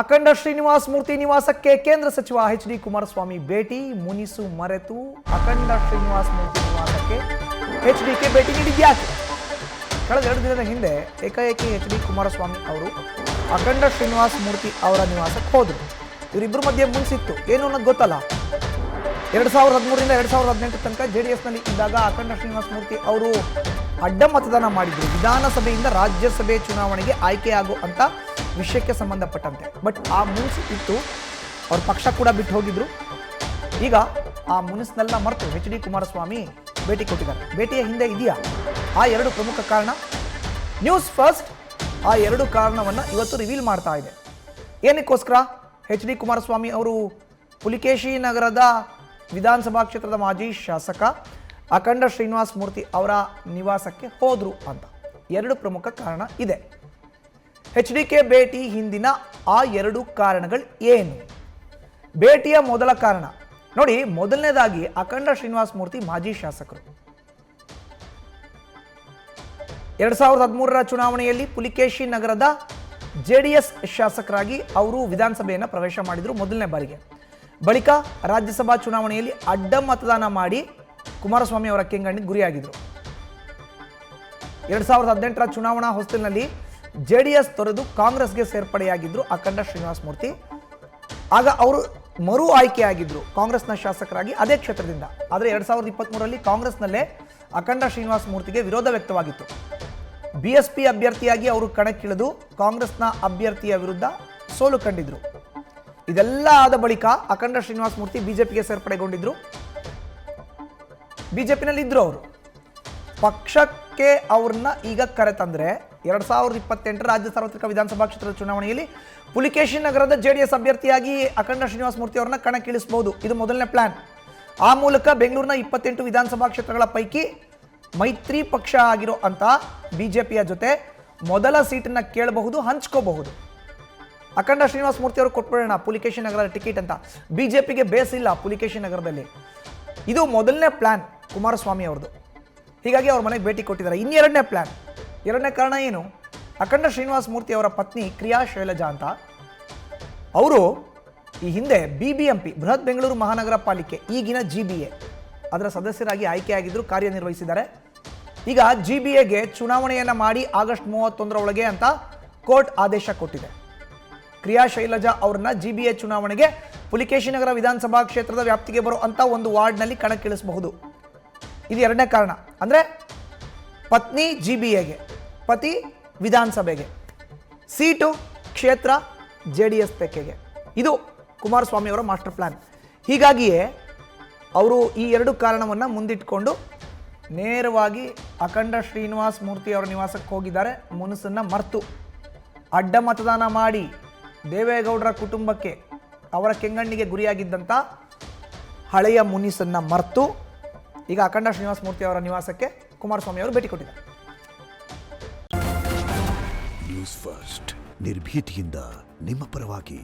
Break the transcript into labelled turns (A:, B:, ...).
A: ಅಖಂಡ ಶ್ರೀನಿವಾಸ ಮೂರ್ತಿ ನಿವಾಸಕ್ಕೆ ಕೇಂದ್ರ ಸಚಿವ ಎಚ್.ಡಿ. ಕುಮಾರಸ್ವಾಮಿ ಭೇಟಿ. ಮುನಿಸು ಮರೆತು ಅಖಂಡ ಶ್ರೀನಿವಾಸ ಮೂರ್ತಿ ನಿವಾಸಕ್ಕೆ ಎಚ್.ಡಿ.ಕೆ ಭೇಟಿ ನೀಡಿದ್ಯಾಕೆ? ಕಳೆದ 2 ದಿನದ ಹಿಂದೆ ಏಕಾಏಕಿ ಎಚ್.ಡಿ. ಕುಮಾರಸ್ವಾಮಿ ಅವರು ಅಖಂಡ ಶ್ರೀನಿವಾಸ ಮೂರ್ತಿ ಅವರ ನಿವಾಸಕ್ಕೆ ಹೋದರು. ಇವರಿಬ್ಬರ ಮಧ್ಯೆ ಮುನ್ಸಿತ್ತು, ಏನು ಅನ್ನೋದು ಗೊತ್ತಲ್ಲ. 2013ರಿಂದ 2018 ತನಕ JDSನಲ್ಲಿ ಇದ್ದಾಗ ಅಖಂಡ ಶ್ರೀನಿವಾಸ ಮೂರ್ತಿ ಅವರು ಅಡ್ಡ ಮತದಾನ ಮಾಡಿದ್ರು. ವಿಧಾನಸಭೆಯಿಂದ ರಾಜ್ಯಸಭೆ ಚುನಾವಣೆಗೆ ಆಯ್ಕೆಯಾಗುವಂಥ ವಿಷಯಕ್ಕೆ ಸಂಬಂಧಪಟ್ಟಂತೆ. ಬಟ್ ಆ ಮುನ್ಸು ಇತ್ತು, ಅವ್ರ ಪಕ್ಷ ಕೂಡ ಬಿಟ್ಟು ಹೋಗಿದ್ರು. ಈಗ ಆ ಮುನಿಸ್ನೆಲ್ಲ ಮರೆತು ಎಚ್.ಡಿ. ಕುಮಾರಸ್ವಾಮಿ ಭೇಟಿ ಕೊಟ್ಟಿದ್ದಾರೆ. ಭೇಟಿಯ ಹಿಂದೆ ಇದೆಯಾ ಆ 2 ಪ್ರಮುಖ ಕಾರಣ? ನ್ಯೂಸ್ ಫಸ್ಟ್ ಆ 2 ಕಾರಣವನ್ನು ಇವತ್ತು ರಿವೀಲ್ ಮಾಡ್ತಾ ಇದೆ. ಏನಕ್ಕೋಸ್ಕರ ಎಚ್.ಡಿ. ಕುಮಾರಸ್ವಾಮಿ ಅವರು ಪುಲಿಕೇಶಿ ನಗರದ ವಿಧಾನಸಭಾ ಕ್ಷೇತ್ರದ ಮಾಜಿ ಶಾಸಕ ಅಖಂಡ ಶ್ರೀನಿವಾಸ ಮೂರ್ತಿ ಅವರ ನಿವಾಸಕ್ಕೆ ಹೋದರು ಅಂತ 2 ಪ್ರಮುಖ ಕಾರಣ ಇದೆ. ಎಚ್.ಡಿ.ಕೆ ಭೇಟಿ ಹಿಂದಿನ ಆ 2 ಕಾರಣಗಳು ಏನು? ಭೇಟಿಯ ಮೊದಲ ಕಾರಣ ನೋಡಿ, ಮೊದಲನೇದಾಗಿ ಅಖಂಡ ಶ್ರೀನಿವಾಸ ಮೂರ್ತಿ ಮಾಜಿ ಶಾಸಕರು. 2013ರ ಚುನಾವಣೆಯಲ್ಲಿ ಪುಲಿಕೇಶಿ ನಗರದ JDS ಶಾಸಕರಾಗಿ ಅವರು ವಿಧಾನಸಭೆಯನ್ನು ಪ್ರವೇಶ ಮಾಡಿದರು ಮೊದಲನೇ ಬಾರಿಗೆ. ಬಳಿಕ ರಾಜ್ಯಸಭಾ ಚುನಾವಣೆಯಲ್ಲಿ ಅಡ್ಡ ಮತದಾನ ಮಾಡಿ ಕುಮಾರಸ್ವಾಮಿ ಅವರ ಕೆಂಗಣ್ಣಿಗೆ ಗುರಿಯಾಗಿದ್ದರು. 2018ರ ಚುನಾವಣಾ ಹೊಸ್ತಿಲಿನಲ್ಲಿ JDS ತೊರೆದು ಕಾಂಗ್ರೆಸ್ಗೆ ಸೇರ್ಪಡೆಯಾಗಿದ್ದರು ಅಖಂಡ ಶ್ರೀನಿವಾಸ ಮೂರ್ತಿ. ಆಗ ಅವರು ಮರು ಆಯ್ಕೆಯಾಗಿದ್ದರು ಕಾಂಗ್ರೆಸ್ನ ಶಾಸಕರಾಗಿ ಅದೇ ಕ್ಷೇತ್ರದಿಂದ. ಆದರೆ 2023ರಲ್ಲಿ ಕಾಂಗ್ರೆಸ್ನಲ್ಲೇ ಅಖಂಡ ಶ್ರೀನಿವಾಸ ಮೂರ್ತಿಗೆ ವಿರೋಧ ವ್ಯಕ್ತವಾಗಿತ್ತು. BSP ಅಭ್ಯರ್ಥಿಯಾಗಿ ಅವರು ಕಣಕ್ಕಿಳಿದು ಕಾಂಗ್ರೆಸ್ನ ಅಭ್ಯರ್ಥಿಯ ವಿರುದ್ಧ ಸೋಲು ಕಂಡಿದ್ರು. ಇದೆಲ್ಲ ಆದ ಬಳಿಕ ಅಖಂಡ ಶ್ರೀನಿವಾಸ ಮೂರ್ತಿ ಬಿಜೆಪಿಗೆ ಸೇರ್ಪಡೆಗೊಂಡಿದ್ರು. ಬಿಜೆಪಿನಲ್ಲಿ ಇದ್ರು ಅವರು. ಪಕ್ಷಕ್ಕೆ ಅವ್ರನ್ನ ಈಗ ಕರೆತಂದ್ರೆ 2028ರ ರಾಜ್ಯ ಸಾರ್ವತ್ರಿಕ ವಿಧಾನಸಭಾ ಕ್ಷೇತ್ರದ ಚುನಾವಣೆಯಲ್ಲಿ ಪುಲಿಕೇಶಿ ನಗರದ JDS ಅಭ್ಯರ್ಥಿಯಾಗಿ ಅಖಂಡ ಶ್ರೀನಿವಾಸ ಮೂರ್ತಿ ಅವರನ್ನ ಕಣಕ್ಕಿಳಿಸಬಹುದು. ಇದು ಮೊದಲನೇ ಪ್ಲಾನ್. ಆ ಮೂಲಕ ಬೆಂಗಳೂರಿನ 28 ವಿಧಾನಸಭಾ ಕ್ಷೇತ್ರಗಳ ಪೈಕಿ ಮೈತ್ರಿ ಪಕ್ಷ ಆಗಿರೋ ಅಂತ ಬಿಜೆಪಿಯ ಜೊತೆ ಮೊದಲ ಸೀಟನ್ನ ಕೇಳಬಹುದು, ಹಂಚ್ಕೋಬಹುದು. ಅಖಂಡ ಶ್ರೀನಿವಾಸ ಮೂರ್ತಿ ಅವರು ಕೊಟ್ಬಿಡೋಣ ಪುಲಿಕೇಶಿ ನಗರದ ಟಿಕೆಟ್ ಅಂತ. ಬಿಜೆಪಿಗೆ ಬೇಸಿಲ್ಲ ಪುಲಿಕೇಶಿ ನಗರದಲ್ಲಿ. ಇದು ಮೊದಲನೇ ಪ್ಲಾನ್ ಕುಮಾರಸ್ವಾಮಿ ಅವ್ರದ್ದು. ಹೀಗಾಗಿ ಅವ್ರ ಮನೆಗೆ ಭೇಟಿ ಕೊಟ್ಟಿದ್ದಾರೆ. ಇನ್ನೆರಡನೇ ಪ್ಲಾನ್, ಎರಡನೇ ಕಾರಣ ಏನು? ಅಖಂಡ ಶ್ರೀನಿವಾಸ ಮೂರ್ತಿ ಅವರ ಪತ್ನಿ ಕ್ರಿಯಾ ಶೈಲಜಾ ಅಂತ, ಅವರು ಈ ಹಿಂದೆ BBMP ಬೃಹತ್ ಬೆಂಗಳೂರು ಮಹಾನಗರ ಪಾಲಿಕೆ ಈಗಿನ GBA ಅದರ ಸದಸ್ಯರಾಗಿ ಆಯ್ಕೆಯಾಗಿದ್ದರು, ಕಾರ್ಯನಿರ್ವಹಿಸಿದ್ದಾರೆ. ಈಗ GBAಗೆ ಚುನಾವಣೆಯನ್ನು ಮಾಡಿ ಆಗಸ್ಟ್ 31ರ ಒಳಗೆ ಅಂತ ಕೋರ್ಟ್ ಆದೇಶ ಕೊಟ್ಟಿದೆ. ಕ್ರಿಯಾ ಶೈಲಜಾ ಅವ್ರನ್ನ GBA ಚುನಾವಣೆಗೆ ಪುಲಿಕೇಶಿ ನಗರ ವಿಧಾನಸಭಾ ಕ್ಷೇತ್ರದ ವ್ಯಾಪ್ತಿಗೆ ಬರುವಂಥ ಒಂದು ವಾರ್ಡ್ನಲ್ಲಿ ಕಣಕ್ಕಿಳಿಸಬಹುದು. ಇದು ಎರಡನೇ ಕಾರಣ. ಅಂದರೆ ಪತ್ನಿ GBAಗೆ, ಪತಿ ವಿಧಾನಸಭೆಗೆ, ಸೀಟು ಕ್ಷೇತ್ರ JDS ತೆಕ್ಕೆಗೆ. ಇದು ಕುಮಾರಸ್ವಾಮಿ ಅವರ ಮಾಸ್ಟರ್ ಪ್ಲಾನ್. ಹೀಗಾಗಿಯೇ ಅವರು ಈ 2 ಕಾರಣವನ್ನು ಮುಂದಿಟ್ಕೊಂಡು ನೇರವಾಗಿ ಅಖಂಡ ಶ್ರೀನಿವಾಸ ಮೂರ್ತಿ ಅವರ ನಿವಾಸಕ್ಕೆ ಹೋಗಿದ್ದಾರೆ. ಮುನಸನ್ನು ಮರೆತು ಅಡ್ಡ ಮತದಾನ ಮಾಡಿ ದೇವೇಗೌಡರ ಕುಟುಂಬಕ್ಕೆ ಅವರ ಕೆಂಗಣ್ಣಿಗೆ ಗುರಿಯಾಗಿದ್ದಂಥ ಹಳೆಯ ಮುನಿಸನ್ನು ಮರೆತು ಈಗ ಅಖಂಡ ಶ್ರೀನಿವಾಸ ಮೂರ್ತಿ ಅವರ ನಿವಾಸಕ್ಕೆ ಕುಮಾರಸ್ವಾಮಿ ಅವರು ಭೇಟಿ ಕೊಟ್ಟಿದ್ದಾರೆ.
B: ನ್ಯೂಸ್ ಫಸ್ಟ್ ನಿರ್ಭೀತಿಯಿಂದ ನಿಮ್ಮ ಪರವಾಗಿ.